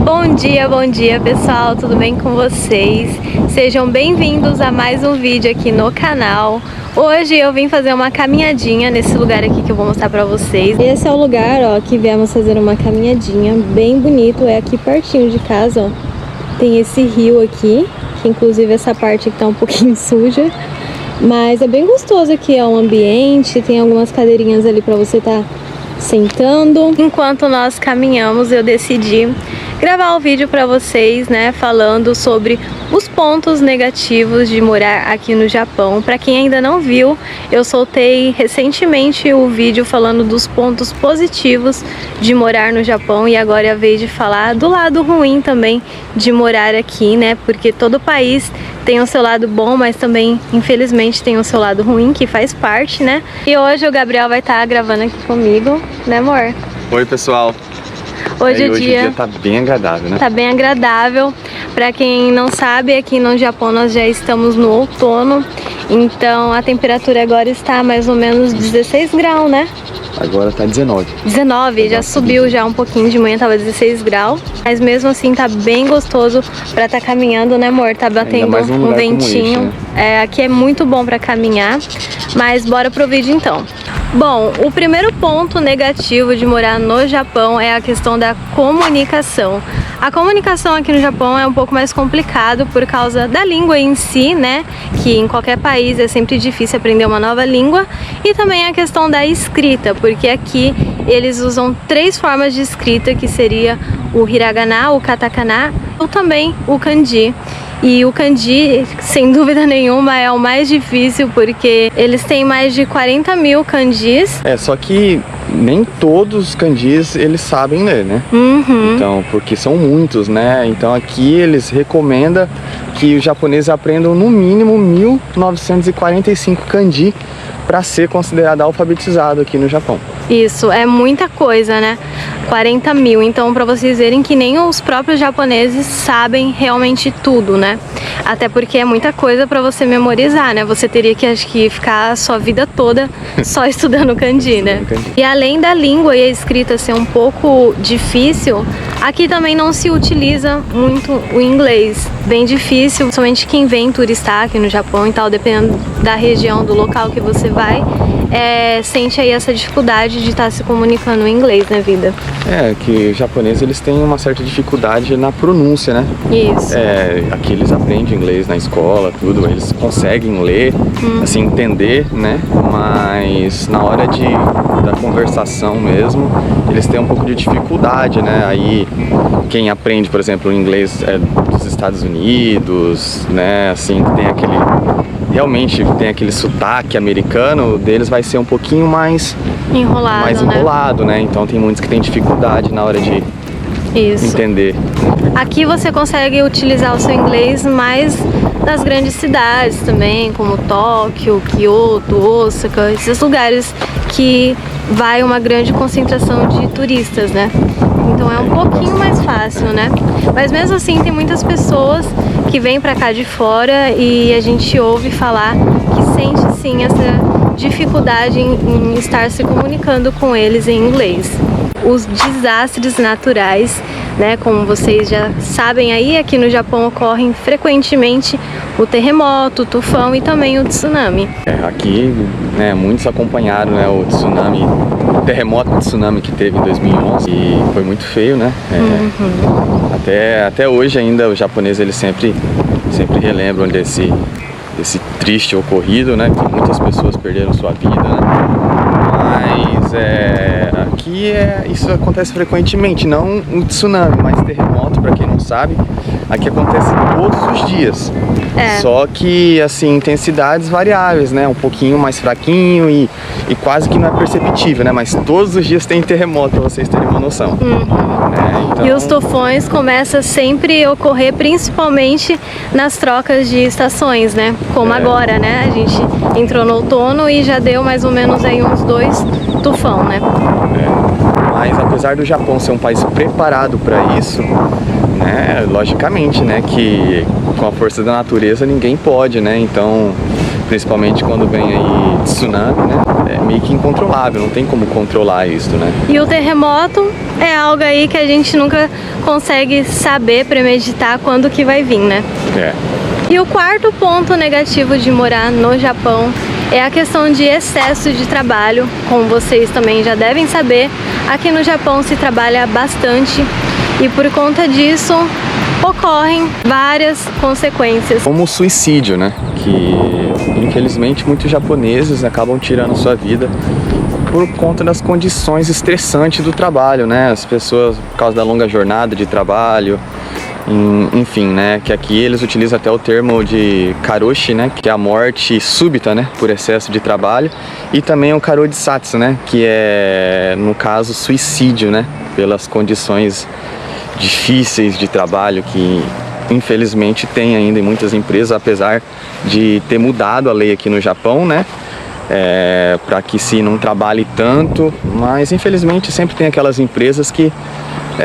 Bom dia pessoal, tudo bem com vocês? Sejam bem-vindos a mais um vídeo aqui no canal. Hoje eu vim fazer uma caminhadinha nesse lugar aqui que eu vou mostrar pra vocês. Esse é o lugar, ó, que viemos fazer uma caminhadinha bem bonito, é aqui pertinho de casa, ó. Tem esse rio aqui, que inclusive essa parte aqui tá um pouquinho suja, mas é bem gostoso aqui, ó, o ambiente, tem algumas cadeirinhas ali pra você tá sentando. Enquanto nós caminhamos, eu decidi gravar o vídeo para vocês, né, falando sobre os pontos negativos de morar aqui no Japão. Para quem ainda não viu, eu soltei recentemente o vídeo falando dos pontos positivos de morar no Japão, e agora é a vez de falar do lado ruim também de morar aqui, né, porque todo país tem o seu lado bom, mas também, infelizmente, tem o seu lado ruim, que faz parte, né? E hoje o Gabriel vai estar gravando aqui comigo, né, amor? Oi, pessoal. Hoje o dia tá bem agradável, né? Tá bem agradável. Pra quem não sabe, aqui no Japão nós já estamos no outono, então a temperatura agora está mais ou menos 16 graus, né? Agora tá 19. 19, já subiu já um pouquinho, de manhã tava 16 graus. Mas mesmo assim tá bem gostoso pra tá caminhando, né, amor? Tá batendo um ventinho. É, aqui é muito bom pra caminhar. Mas bora pro vídeo então. Bom, o primeiro ponto negativo de morar no Japão é a questão da comunicação. A comunicação aqui no Japão é um pouco mais complicado por causa da língua em si, né? Que em qualquer país é sempre difícil aprender uma nova língua. E também a questão da escrita, porque aqui eles usam 3 formas de escrita, que seria o hiragana, o katakana ou também o kanji. E o kanji, sem dúvida nenhuma, é o mais difícil, porque eles têm mais de 40 mil kanjis. É, só que nem todos os kanjis eles sabem ler, né? Então, porque são muitos, né? Então aqui eles recomendam que os japoneses aprendam no mínimo 1945 kanji para ser considerado alfabetizado aqui no Japão. Isso, é muita coisa, né? 40 mil, então pra vocês verem que nem os próprios japoneses sabem realmente tudo, né? Até porque é muita coisa pra você memorizar, né? Você teria que, acho que, ficar a sua vida toda só estudando kanji, né? E além da língua e a escrita ser um pouco difícil, aqui também não se utiliza muito o inglês. Bem difícil, somente quem vem turistar aqui no Japão e tal, dependendo da região, do local que você vai, sente aí essa dificuldade de estar se comunicando em inglês, né, vida? É, que os japoneses eles têm uma certa dificuldade na pronúncia, né? Isso. Aqui eles aprendem inglês na escola, tudo, eles conseguem ler, assim, entender, né? Mas na hora da conversação mesmo, eles têm um pouco de dificuldade, né? Aí quem aprende, por exemplo, o inglês dos Estados Unidos, né? Assim, que tem realmente tem aquele sotaque americano deles, vai ser um pouquinho mais enrolado, né? Então tem muitos que têm dificuldade na hora de entender. Aqui você consegue utilizar o seu inglês mais nas grandes cidades também, como Tóquio, Kyoto, Osaka, esses lugares que vai uma grande concentração de turistas, né? Então é um pouquinho mais fácil, né? Mas mesmo assim tem muitas pessoas que vêm pra cá de fora e a gente ouve falar que sente sim essa dificuldade em estar se comunicando com eles em inglês. Os desastres naturais, né, como vocês já sabem aí, aqui no Japão ocorrem frequentemente o terremoto, o tufão e também o tsunami. Aqui, né, muitos acompanharam, né, o terremoto e tsunami que teve em 2011 e foi muito feio, né? Até hoje ainda os japoneses eles sempre relembram desse triste ocorrido, né? Que muitas pessoas perderam sua vida, né? Mas aqui isso acontece frequentemente, não um tsunami, mas terremoto, para quem não sabe, aqui acontece todos os dias. Só que, assim, intensidades variáveis, né? Um pouquinho mais fraquinho e quase que não é perceptível, né? Mas todos os dias tem terremoto, para vocês terem uma noção. Então... E os tufões começam sempre a ocorrer principalmente nas trocas de estações, né? Como agora, né? A gente entrou no outono e já deu mais ou menos aí uns 2 tufão, né? Mas apesar do Japão ser um país preparado para isso, né, logicamente, né, que com a força da natureza ninguém pode, né, então principalmente quando vem aí tsunami, né, é meio que incontrolável, não tem como controlar isso, né. E o terremoto é algo aí que a gente nunca consegue saber, premeditar quando que vai vir, né. E o quarto ponto negativo de morar no Japão é a questão de excesso de trabalho. Como vocês também já devem saber, aqui no Japão se trabalha bastante e por conta disso ocorrem várias consequências. Como o suicídio, né? Que infelizmente muitos japoneses acabam tirando sua vida por conta das condições estressantes do trabalho, né? As pessoas, por causa da longa jornada de trabalho, enfim, né? Que aqui eles utilizam até o termo de karoshi, né? Que é a morte súbita, né? Por excesso de trabalho. E também o karodisatsu, né? Que é, no caso, suicídio, né? Pelas condições difíceis de trabalho que infelizmente tem ainda em muitas empresas, apesar de ter mudado a lei aqui no Japão, né? Para que se não trabalhe tanto, mas infelizmente sempre tem aquelas empresas que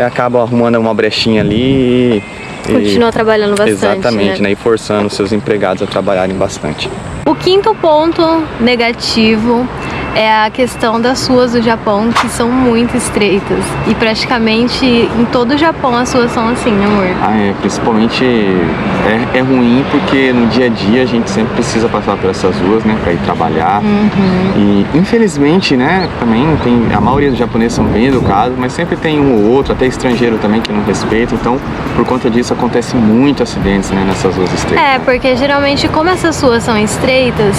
acabam arrumando uma brechinha ali e continua trabalhando bastante. Exatamente, né? E forçando seus empregados a trabalharem bastante. O quinto ponto negativo é a questão das ruas do Japão, que são muito estreitas. E praticamente em todo o Japão as ruas são assim, né, amor? Principalmente é ruim porque no dia a dia a gente sempre precisa passar por essas ruas, né, para ir trabalhar. E infelizmente, né, também a maioria dos japoneses são bem educados, mas sempre tem um ou outro, até estrangeiro também, que não respeita. Então, por conta disso, acontece muito acidentes, né, nessas ruas estreitas. Porque geralmente, como essas ruas são estreitas,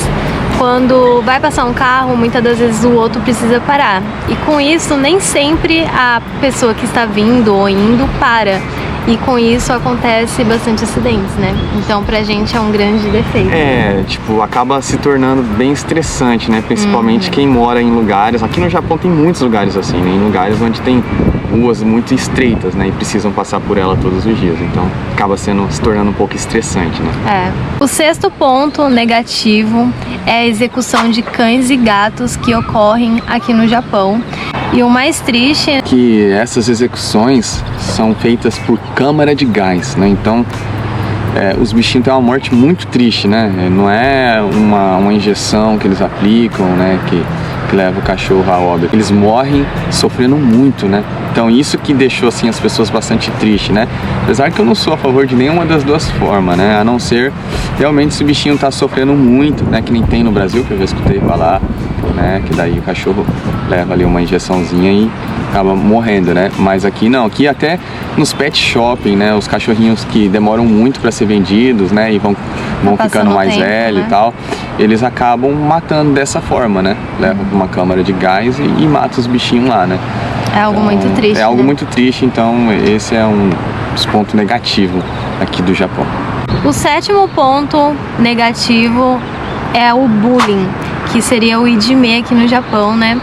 quando vai passar um carro, muitas das vezes o outro precisa parar. E com isso, nem sempre a pessoa que está vindo ou indo para. E com isso acontece bastante acidentes, né? Então pra gente é um grande defeito. Acaba se tornando bem estressante, né? Principalmente quem mora em lugares... Aqui no Japão tem muitos lugares assim, né? Em lugares onde tem ruas muito estreitas, né? E precisam passar por ela todos os dias. Então acaba se tornando um pouco estressante, né? O sexto ponto negativo é a execução de cães e gatos que ocorrem aqui no Japão. E o mais triste é que essas execuções são feitas por câmara de gás, né? Então os bichinhos têm uma morte muito triste, né? Não é uma injeção que eles aplicam, né? Que leva o cachorro a óbito. Eles morrem sofrendo muito, né? Então isso que deixou assim as pessoas bastante tristes, né? Apesar que eu não sou a favor de nenhuma das duas formas, né? A não ser realmente se o bichinho tá sofrendo muito, né? Que nem tem no Brasil, que eu já escutei falar, né? Que daí o cachorro leva ali uma injeçãozinha e acaba morrendo, né? Mas aqui não, aqui até nos pet shopping, né? Os cachorrinhos que demoram muito para ser vendidos, né? E vão ficando mais velhos, né? E tal, eles acabam matando dessa forma, né? Levam pra uma câmara de gás e mata os bichinhos lá, né? É algo muito triste. É algo muito triste, então esse é um dos pontos negativos aqui do Japão. O sétimo ponto negativo é o bullying, que seria o ijime aqui no Japão, né?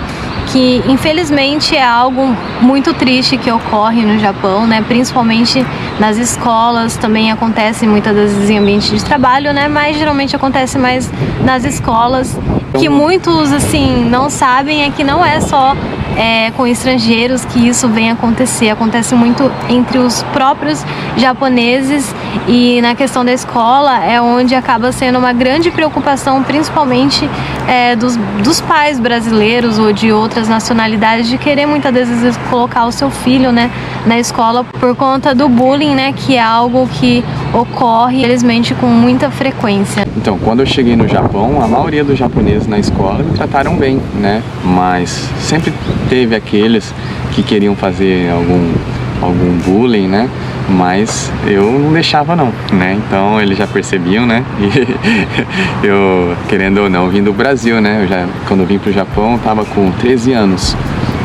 Que infelizmente é algo muito triste que ocorre no Japão, né? Principalmente nas escolas, também acontece muitas vezes em ambiente de trabalho, né? Mas geralmente acontece mais nas escolas. Que muitos, assim, não sabem é que não é só com estrangeiros que isso vem acontecer. Acontece muito entre os próprios japoneses, e na questão da escola é onde acaba sendo uma grande preocupação, principalmente dos pais brasileiros ou de outras nacionalidades, de querer muitas vezes colocar o seu filho, né, na escola por conta do bullying, né, que é algo que ocorre, infelizmente, com muita frequência. Então, quando eu cheguei no Japão, a maioria dos japoneses na escola me trataram bem, né? Mas sempre teve aqueles que queriam fazer algum bullying, né? Mas eu não deixava não, né? Então eles já percebiam, né? E eu, querendo ou não, vim do Brasil, né? Quando eu vim pro Japão, eu tava com 13 anos,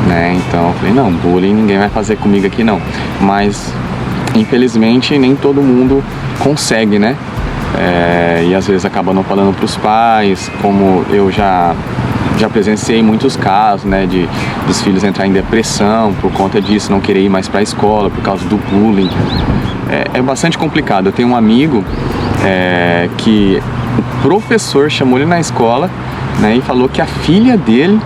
né? Então eu falei, não, bullying ninguém vai fazer comigo aqui não. Mas infelizmente nem todo mundo consegue, né? E às vezes acaba não falando para os pais, como eu já presenciei muitos casos, né, dos filhos entrar em depressão por conta disso, não querer ir mais para a escola por causa do bullying. É bastante complicado. Eu tenho um amigo que o professor chamou ele na escola, né, e falou que a filha dele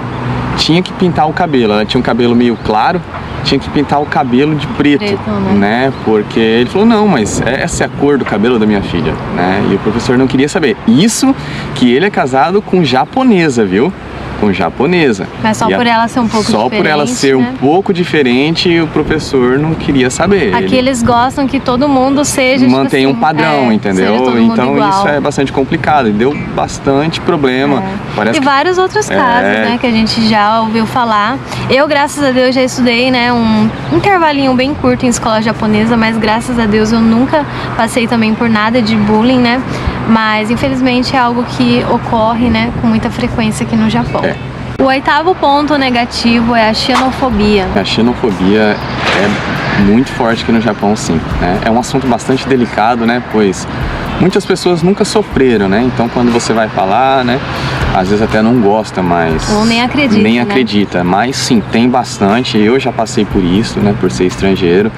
tinha que pintar o cabelo. Ela tinha um cabelo meio claro tinha que pintar o cabelo de preto, né? Porque ele falou, não, mas essa é a cor do cabelo da minha filha, né? E o professor não queria saber. Isso que ele é casado com japonesa, viu? Com japonesa. Mas só por ela ser um pouco diferente, só por ela ser um pouco diferente, o professor não queria saber. Aqui eles gostam que todo mundo seja mantenha tipo assim, um padrão, entendeu? Então isso é bastante complicado, deu bastante problema. Parece vários outros casos, né, que a gente já ouviu falar. Eu, graças a Deus, já estudei, né, um intervalinho bem curto em escola japonesa, mas graças a Deus eu nunca passei também por nada de bullying, né? Mas infelizmente é algo que ocorre, né, com muita frequência aqui no Japão. O 8º ponto negativo é a xenofobia. A xenofobia é muito forte aqui no Japão, sim, né? É um assunto bastante delicado, né? Pois muitas pessoas nunca sofreram, né? Então quando você vai falar, né? Às vezes até não gosta, mas... Ou nem acredita, nem acredita, mas sim, tem bastante. Eu já passei por isso, né? Por ser estrangeiro,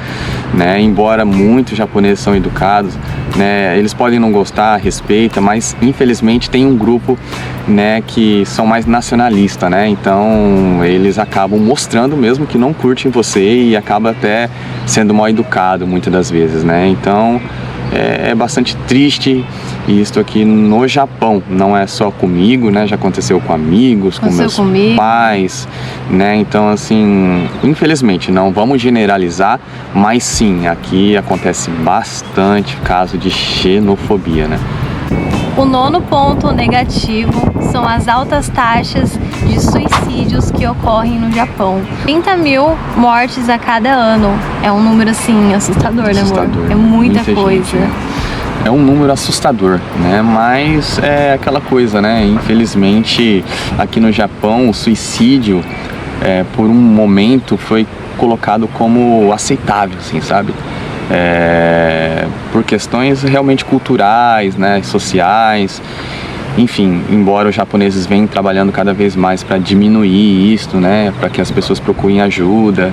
né? Embora muitos japoneses são educados, né? Eles podem não gostar, respeita, mas infelizmente tem um grupo, né? Que são mais nacionalistas, né? Então eles acabam mostrando mesmo que não curtem você e acaba até sendo mal educado muitas das vezes, né? Então é bastante triste isso aqui no Japão, não é só comigo, né? Já aconteceu com amigos, com meus pais, né? Então assim, infelizmente, não vamos generalizar, mas sim, aqui acontece bastante caso de xenofobia, né? O 9º ponto negativo são as altas taxas de suicídios que ocorrem no Japão. 30 mil mortes a cada ano. É um número, assim, assustador, né, amor? É muita coisa. Gente, né? É um número assustador, né? Mas é aquela coisa, né? Infelizmente, aqui no Japão, o suicídio, por um momento, foi colocado como aceitável, assim, sabe? Por questões realmente culturais, né, sociais, enfim, embora os japoneses venham trabalhando cada vez mais para diminuir isso, né, para que as pessoas procurem ajuda,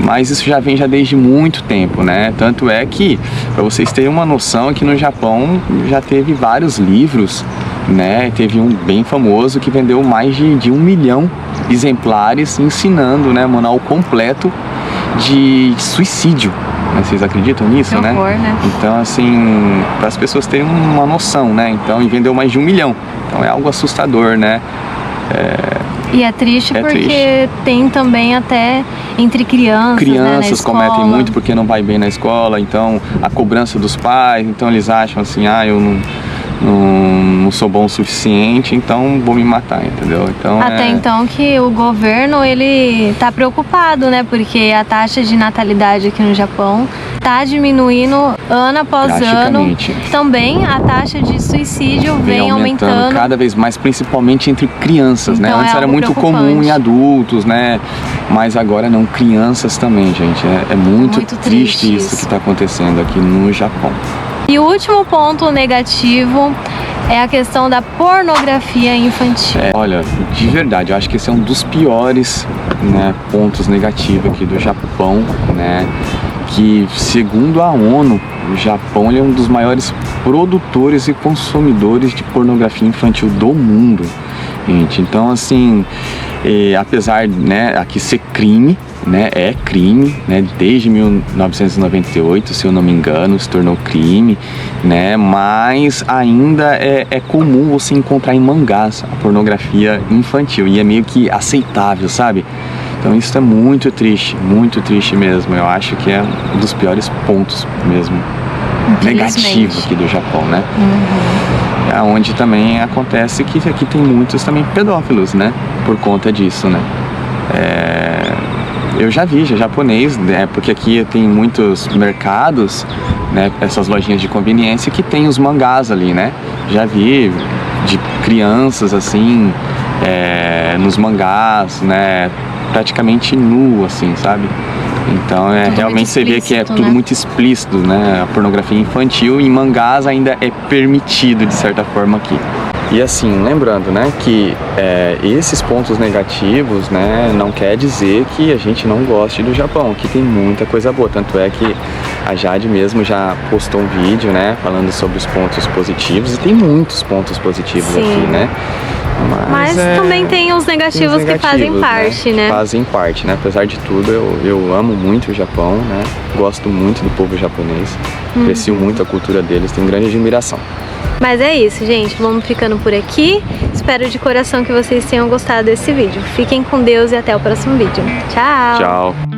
mas isso já vem desde muito tempo, né, tanto é que, para vocês terem uma noção, aqui no Japão já teve vários livros, né, teve um bem famoso que vendeu mais de 1 milhão de exemplares ensinando, né, manual completo de suicídio. Vocês acreditam nisso, né? Então, assim, para as pessoas terem uma noção, né? Então, e vendeu mais de 1 milhão. Então, é algo assustador, né? E é triste porque tem também até entre crianças, crianças, né, cometem muito porque não vai bem na escola. Então, a cobrança dos pais. Então, eles acham assim, eu não sou bom o suficiente, então vou me matar, entendeu? Então, até então que o governo, ele tá preocupado, né? Porque a taxa de natalidade aqui no Japão tá diminuindo ano após ano. Também a taxa de suicídio vem aumentando cada vez mais, principalmente entre crianças, então, né? Antes era muito comum em adultos, né? Mas agora não, crianças também, gente. É muito triste isso que está acontecendo aqui no Japão. E o último ponto negativo é a questão da pornografia infantil. Olha, de verdade, eu acho que esse é um dos piores, né, pontos negativos aqui do Japão, né? Que, segundo a ONU, o Japão é um dos maiores produtores e consumidores de pornografia infantil do mundo, gente. Então, assim, apesar, né, aqui ser crime, né, é crime, né, desde 1998, se eu não me engano, se tornou crime, né, mas ainda é comum você encontrar em mangás a pornografia infantil e é meio que aceitável, sabe? Então isso é muito triste mesmo. Eu acho que é um dos piores pontos mesmo negativo aqui do Japão, né? É onde também acontece que aqui tem muitos também pedófilos, né? Por conta disso, né? Eu já vi japonês, né? Porque aqui tem muitos mercados, né? Essas lojinhas de conveniência que tem os mangás ali, né? Já vi de crianças assim, nos mangás, né? Praticamente nu, assim, sabe? Então realmente você vê que é tudo muito explícito, né? A pornografia infantil em mangás ainda é permitido de certa forma aqui. E assim, lembrando, né, que esses pontos negativos, né, não quer dizer que a gente não goste do Japão. Aqui tem muita coisa boa, tanto é que a Jade mesmo já postou um vídeo, né, falando sobre os pontos positivos, e tem muitos pontos positivos aqui, né? Mas também tem os negativos que fazem parte, né? Fazem parte, né? Apesar de tudo, eu amo muito o Japão, né? Gosto muito do povo japonês. Aprecio muito a cultura deles, tenho grande admiração. Mas é isso, gente. Vamos ficando por aqui. Espero de coração que vocês tenham gostado desse vídeo. Fiquem com Deus e até o próximo vídeo. Tchau! Tchau!